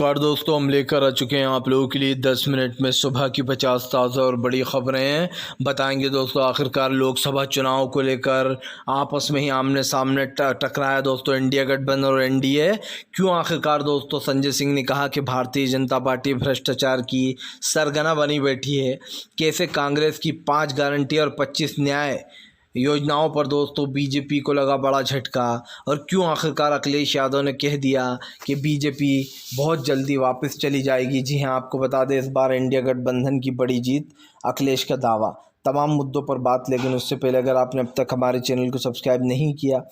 नमस्कार दोस्तों, हम लेकर आ चुके हैं आप लोगों के लिए 10 मिनट में सुबह की 50 ताज़ा और बड़ी ख़बरें हैं। बताएंगे दोस्तों, आखिरकार लोकसभा चुनाव को लेकर आपस में ही आमने सामने टकराया दोस्तों इंडिया गठबंधन और एनडीए। क्यों आखिरकार दोस्तों संजय सिंह ने कहा कि भारतीय जनता पार्टी भ्रष्टाचार की सरगना बनी बैठी है। कैसे कांग्रेस की 5 गारंटी और 25 न्याय योजनाओं पर दोस्तों बीजेपी को लगा बड़ा झटका, और क्यों आखिरकार अखिलेश यादव ने कह दिया कि बीजेपी बहुत जल्दी वापस चली जाएगी। जी हां, आपको बता दें इस बार इंडिया गठबंधन की बड़ी जीत, अखिलेश का दावा। तमाम मुद्दों पर बात, लेकिन उससे पहले अगर आपने अब तक हमारे चैनल को सब्सक्राइब नहीं किया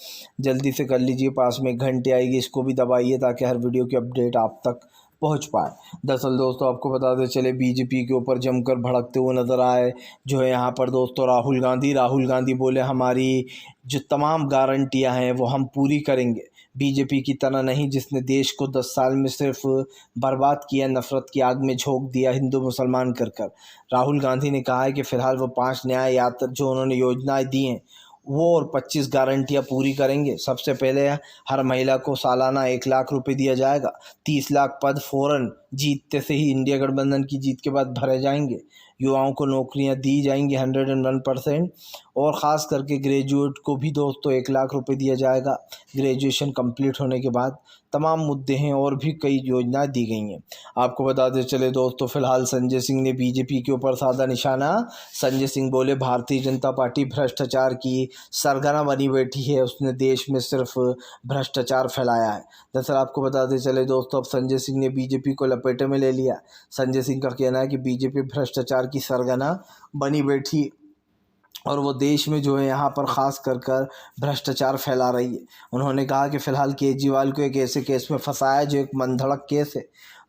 जल्दी से कर लीजिए। पास में एक घंटे आएगी, इसको भी दबाइए ताकि हर वीडियो की अपडेट आप तक पहुंच पाए। दरअसल दोस्तों आपको बताते चले, बीजेपी के ऊपर जमकर भड़कते हुए नज़र आए जो है यहाँ पर दोस्तों राहुल गांधी बोले हमारी जो तमाम गारंटियां हैं वो हम पूरी करेंगे। बीजेपी की तरह नहीं जिसने देश को 10 साल में सिर्फ बर्बाद किया, नफरत की आग में झोंक दिया हिंदू मुसलमान कर कर। राहुल गांधी ने कहा है कि फ़िलहाल वो 5 न्याय यात्रा जो उन्होंने योजनाएं दी हैं वो और 25 गारंटियां पूरी करेंगे। सबसे पहले हर महिला को सालाना 1 लाख रुपए दिया जाएगा। 30 लाख पद फ़ौरन जीतते से ही इंडिया गठबंधन की जीत के बाद भरे जाएंगे। युवाओं को नौकरियां दी जाएंगी 101%, और ख़ास करके ग्रेजुएट को भी दोस्तों 1 लाख रुपए दिया जाएगा ग्रेजुएशन कंप्लीट होने के बाद। तमाम मुद्दे हैं और भी कई योजनाएं दी गई हैं। आपको बताते चले दोस्तों, फिलहाल संजय सिंह ने बीजेपी के ऊपर साधा निशाना। संजय सिंह बोले भारतीय जनता पार्टी भ्रष्टाचार की सरगना बनी बैठी है, उसने देश में सिर्फ भ्रष्टाचार फैलाया है। दरअसल आपको बताते चले दोस्तों, अब संजय सिंह ने बीजेपी को लपेटे में ले लिया। संजय सिंह का कहना है कि बीजेपी भ्रष्टाचार की सरगना बनी बैठी और वो देश में जो है यहाँ पर ख़ास कर भ्रष्टाचार फैला रही है। उन्होंने कहा कि फ़िलहाल केजरीवाल को एक ऐसे केस में फंसाया जो एक मनधड़क केस है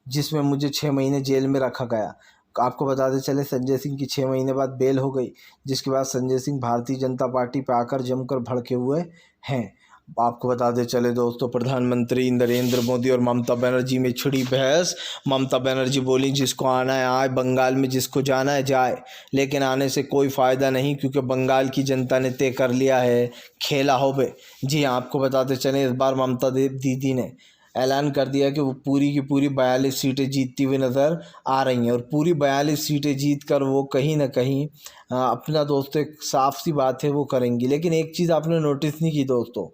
जिसमें मुझे 6 महीने जेल में रखा गया। आपको बताते चले संजय सिंह की 6 महीने बाद बेल हो गई, जिसके बाद संजय सिंह भारतीय जनता पार्टी पर आकर जमकर भड़के हुए हैं। आपको बताते चले दोस्तों, प्रधानमंत्री नरेंद्र मोदी और ममता बनर्जी में छिड़ी बहस। ममता बनर्जी बोली जिसको आना है आए, बंगाल में जिसको जाना है जाए, लेकिन आने से कोई फ़ायदा नहीं क्योंकि बंगाल की जनता ने तय कर लिया है खेला होबे। जी हाँ, आपको बताते चलें इस बार ममता दीदी ने ऐलान कर दिया कि वो पूरी की पूरी 42 सीटें जीतती हुई नज़र आ रही हैं, और पूरी 42 सीटें जीत कर वो कहीं ना कहीं अपना दोस्तों एक साफ सी बात है वो करेंगी। लेकिन एक चीज़ आपने नोटिस नहीं की दोस्तों,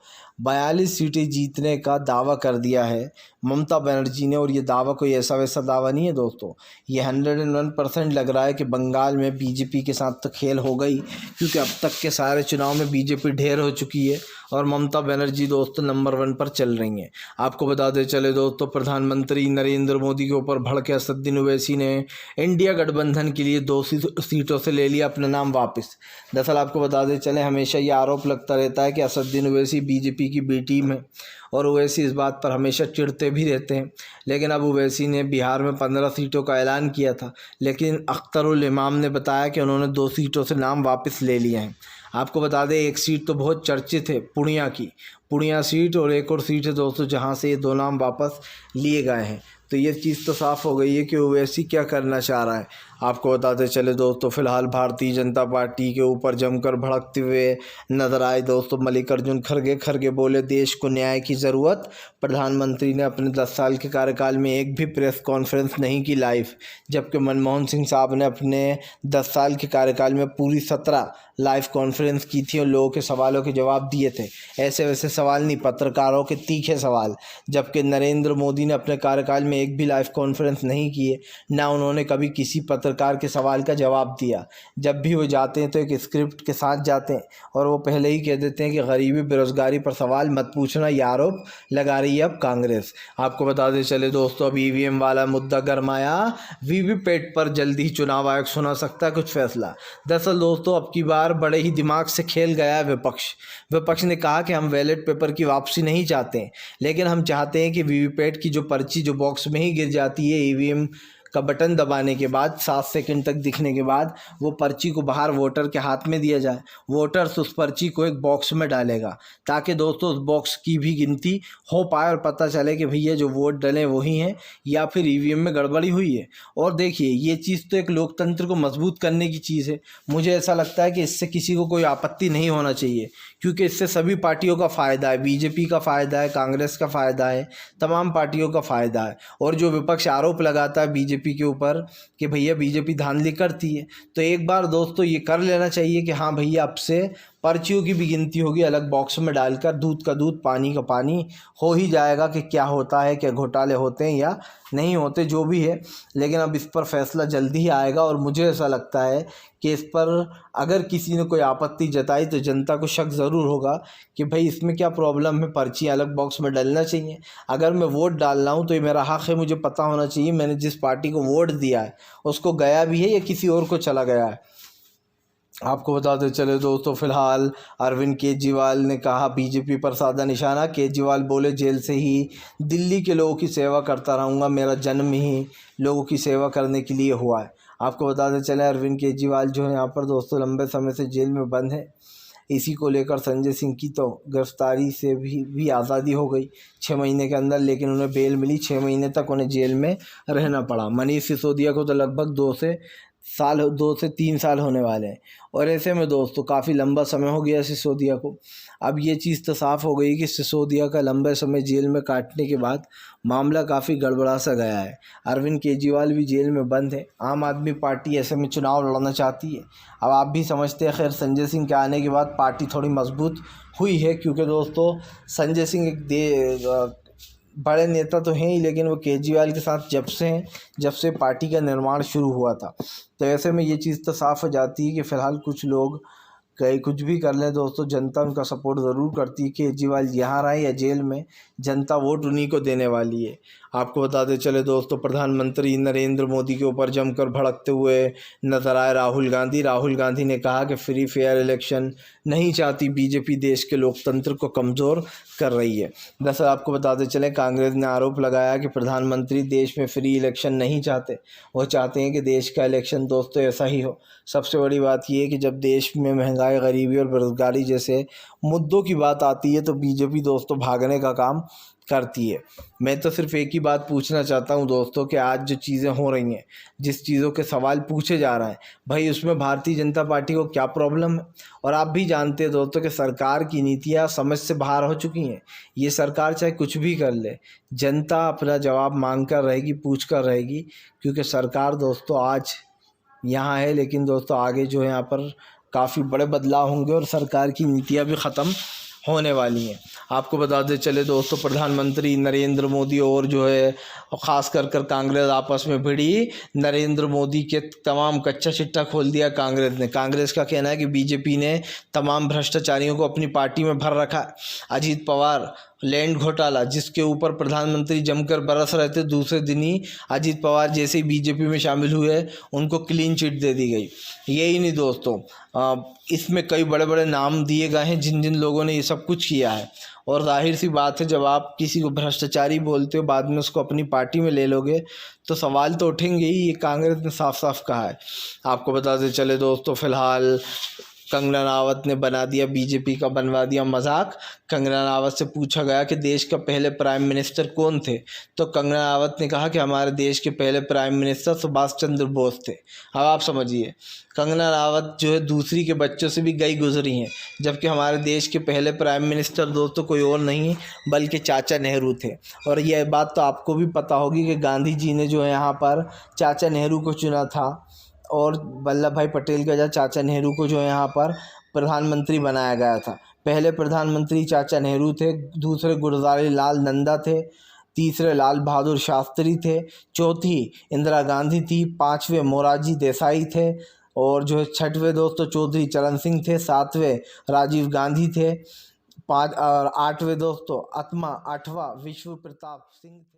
42 सीटें जीतने का दावा कर दिया है ममता बनर्जी ने, और ये दावा कोई ऐसा वैसा दावा नहीं है दोस्तों। ये 101% लग रहा है कि बंगाल में बीजेपी के साथ तो खेल हो गई, क्योंकि अब तक के सारे चुनाव में बीजेपी ढेर हो चुकी है और ममता बनर्जी दोस्तों नंबर 1 पर चल रही हैं। आपको बताते चले दोस्तों, प्रधानमंत्री नरेंद्र मोदी के ऊपर भड़के असदुद्दीन ओवैसी ने इंडिया गठबंधन के लिए 2 सीटों से ले लिया अपना नाम वापस। दरअसल आपको बताते चले, हमेशा ये आरोप लगता रहता है कि असदुद्दीन ओवैसी बीजेपी की बी टीम है, और ओवैसी इस बात पर हमेशा चिढ़ते भी रहते हैं। लेकिन अब ओवैसी ने बिहार में 15 सीटों का ऐलान किया था, लेकिन अख्तरुल इमाम ने बताया कि उन्होंने 2 सीटों से नाम वापस ले लिए हैं। आपको बता दें एक सीट तो बहुत चर्चित है, पूर्णिया सीट, और एक और सीट है दोस्तों जहां से ये 2 नाम वापस लिए गए हैं। तो ये चीज़ तो साफ़ हो गई है कि ओवैसी क्या करना चाह रहा है। आपको बताते चले दोस्तों, फिलहाल भारतीय जनता पार्टी के ऊपर जमकर भड़कते हुए नजर आए दोस्तों मल्लिकार्जुन खड़गे बोले देश को न्याय की ज़रूरत। प्रधानमंत्री ने अपने 10 साल के कार्यकाल में एक भी प्रेस कॉन्फ्रेंस नहीं की लाइव, जबकि मनमोहन सिंह साहब ने अपने 10 साल के कार्यकाल में पूरी 17 लाइव कॉन्फ्रेंस की थी और लोगों के सवालों के जवाब दिए थे। ऐसे वैसे सवाल नहीं, पत्रकारों के तीखे सवाल। जबकि नरेंद्र मोदी ने अपने कार्यकाल में एक भी लाइव कॉन्फ्रेंस नहीं किए, ना उन्होंने कभी किसी पत्रकार के सवाल का जवाब दिया। जब भी वो जाते हैं तो एक स्क्रिप्ट के साथ जाते हैं और वो पहले ही कह देते हैं कि गरीबी बेरोजगारी पर सवाल मत पूछना, ये आरोप लगा रही है अब कांग्रेस। आपको बताते चले दोस्तों, अब ईवीएम वाला मुद्दा गरमाया। वीवीपैट पर जल्दी ही चुनाव आयोग सुना सकता है कुछ फैसला। दरअसल दोस्तों अब की बार बड़े ही दिमाग से खेल गया है विपक्ष ने कहा कि हम बैलेट पेपर की वापसी नहीं चाहते हैं, लेकिन हम चाहते हैं कि वीवीपैट की जो पर्ची जो बॉक्स में ही गिर जाती है ईवीएम का बटन दबाने के बाद 7 सेकंड तक दिखने के बाद वो पर्ची को बाहर वोटर के हाथ में दिया जाए। वोटर्स उस पर्ची को एक बॉक्स में डालेगा ताकि दोस्तों उस बॉक्स की भी गिनती हो पाए और पता चले कि भैया जो वोट डले वही हैं या फिर ईवीएम में गड़बड़ी हुई है। और देखिए ये चीज़ तो एक लोकतंत्र को मजबूत करने की चीज़ है। मुझे ऐसा लगता है कि इससे किसी को कोई आपत्ति नहीं होना चाहिए, क्योंकि इससे सभी पार्टियों का फ़ायदा है। बीजेपी का फ़ायदा है, कांग्रेस का फ़ायदा है, तमाम पार्टियों का फ़ायदा है। और जो विपक्ष आरोप लगाता है बीजेपी के ऊपर कि भैया बीजेपी धांधली करती है, तो एक बार दोस्तों ये कर लेना चाहिए कि हाँ भैया अब से पर्चियों की भी गिनती होगी, अलग बॉक्स में डालकर दूध का दूध पानी का पानी हो ही जाएगा कि क्या होता है, क्या घोटाले होते हैं या नहीं होते, जो भी है। लेकिन अब इस पर फैसला जल्दी ही आएगा और मुझे ऐसा लगता है कि इस पर अगर किसी ने कोई आपत्ति जताई तो जनता को शक ज़रूर होगा कि भाई इसमें क्या प्रॉब्लम है, पर्ची अलग बॉक्स में डालना चाहिए। अगर मैं वोट डाल रहा हूँ तो ये मेरा हक़ है, मुझे पता होना चाहिए मैंने जिस पार्टी को वोट दिया है उसको गया भी है या किसी और को चला गया है। आपको बताते चले दोस्तों, फिलहाल अरविंद केजरीवाल ने कहा बीजेपी पर साधा निशाना। केजरीवाल बोले जेल से ही दिल्ली के लोगों की सेवा करता रहूँगा, मेरा जन्म ही लोगों की सेवा करने के लिए हुआ है। आपको बताते चले अरविंद केजरीवाल जो है यहाँ पर दोस्तों लंबे समय से जेल में बंद है। इसी को लेकर संजय सिंह की तो गिरफ्तारी से भी आज़ादी हो गई 6 महीने के अंदर, लेकिन उन्हें बेल मिली। 6 महीने तक उन्हें जेल में रहना पड़ा। मनीष सिसोदिया को तो लगभग 2 से 3 साल होने वाले हैं। और ऐसे में दोस्तों काफ़ी लंबा समय हो गया सिसोदिया को। अब ये चीज़ तो साफ़ हो गई कि सिसोदिया का लंबे समय जेल में काटने के बाद मामला काफ़ी गड़बड़ा सा गया है। अरविंद केजरीवाल भी जेल में बंद है। आम आदमी पार्टी ऐसे में चुनाव लड़ना चाहती है। अब आप भी समझते हैं, खैर संजय सिंह के आने के बाद पार्टी थोड़ी मजबूत हुई है, क्योंकि दोस्तों संजय सिंह एक बड़े नेता तो हैं ही, लेकिन वो केजरीवाल के साथ जब से पार्टी का निर्माण शुरू हुआ था। तो ऐसे में ये चीज़ तो साफ़ हो जाती है कि फ़िलहाल कुछ लोग कहीं कुछ भी कर लें दोस्तों, जनता उनका सपोर्ट ज़रूर करती है। केजरीवाल यहाँ रहे या जेल में, जनता वोट उन्हीं को देने वाली है। आपको बताते चले दोस्तों, प्रधानमंत्री नरेंद्र मोदी के ऊपर जमकर भड़कते हुए नजर आए राहुल गांधी। राहुल गांधी ने कहा कि फ्री फेयर इलेक्शन नहीं चाहती बीजेपी, देश के लोकतंत्र को कमज़ोर कर रही है। दरअसल आपको बताते चले कांग्रेस ने आरोप लगाया कि प्रधानमंत्री देश में फ्री इलेक्शन नहीं चाहते, वो चाहते हैं कि देश का इलेक्शन दोस्तों ऐसा ही हो। सबसे बड़ी बात यह है कि जब देश में महंगाई, गरीबी और बेरोजगारी जैसे मुद्दों की बात आती है तो बीजेपी दोस्तों भागने का काम करती है। मैं तो सिर्फ एक ही बात पूछना चाहता हूं दोस्तों कि आज जो चीज़ें हो रही हैं, जिस चीज़ों के सवाल पूछे जा रहे हैं, भाई उसमें भारतीय जनता पार्टी को क्या प्रॉब्लम है। और आप भी जानते हैं दोस्तों कि सरकार की नीतियां समझ से बाहर हो चुकी हैं। ये सरकार चाहे कुछ भी कर ले, जनता अपना जवाब मांग कर रहेगी, पूछ कर रहेगी, क्योंकि सरकार दोस्तों आज यहाँ है, लेकिन दोस्तों आगे जो है यहाँ पर काफ़ी बड़े बदलाव होंगे और सरकार की नीतियाँ भी ख़त्म होने वाली हैं। आपको बताते चले दोस्तों, प्रधानमंत्री नरेंद्र मोदी और जो है ख़ास कर कांग्रेस आपस में भिड़ी। नरेंद्र मोदी के तमाम कच्चा चिट्ठा खोल दिया कांग्रेस ने। कांग्रेस का कहना है कि बीजेपी ने तमाम भ्रष्टाचारियों को अपनी पार्टी में भर रखा है। अजीत पवार लैंड घोटाला, जिसके ऊपर प्रधानमंत्री जमकर बरस रहे थे, दूसरे दिन ही अजीत पवार जैसे ही बीजेपी में शामिल हुए उनको क्लीन चिट दे दी गई। यही नहीं दोस्तों, इसमें कई बड़े बड़े नाम दिए गए हैं जिन जिन लोगों ने ये सब कुछ किया है। और जाहिर सी बात है, जब आप किसी को भ्रष्टाचारी बोलते हो, बाद में उसको अपनी पार्टी में ले लोगे तो सवाल तो उठेंगे ही। ये कांग्रेस ने साफ साफ कहा है। आपको बताते चले दोस्तों, फिलहाल कंगना रावत ने बना दिया, बीजेपी का बनवा दिया मजाक। कंगना रावत से पूछा गया कि देश का पहले प्राइम मिनिस्टर कौन थे, तो कंगना रावत ने कहा कि हमारे देश के पहले प्राइम मिनिस्टर सुभाष चंद्र बोस थे। अब आप समझिए, कंगना रावत जो है दूसरी के बच्चों से भी गई गुजरी हैं, जबकि हमारे देश के पहले प्राइम मिनिस्टर दोस्तों कोई और नहीं बल्कि चाचा नेहरू थे। और यह बात तो आपको भी पता होगी कि गांधी जी ने जो है यहाँ पर चाचा नेहरू को चुना था और वल्लभ भाई पटेल के वजह चाचा नेहरू को जो है यहाँ पर प्रधानमंत्री बनाया गया था। पहले प्रधानमंत्री चाचा नेहरू थे, दूसरे गुलज़ारी लाल नंदा थे, तीसरे लाल बहादुर शास्त्री थे, चौथी इंदिरा गांधी थी, पाँचवें मोरारजी देसाई थे, और जो है छठवें दोस्तों चौधरी चरण सिंह थे, सातवें राजीव गांधी थे, आठवें दोस्तों आठवां विश्व प्रताप सिंह थे।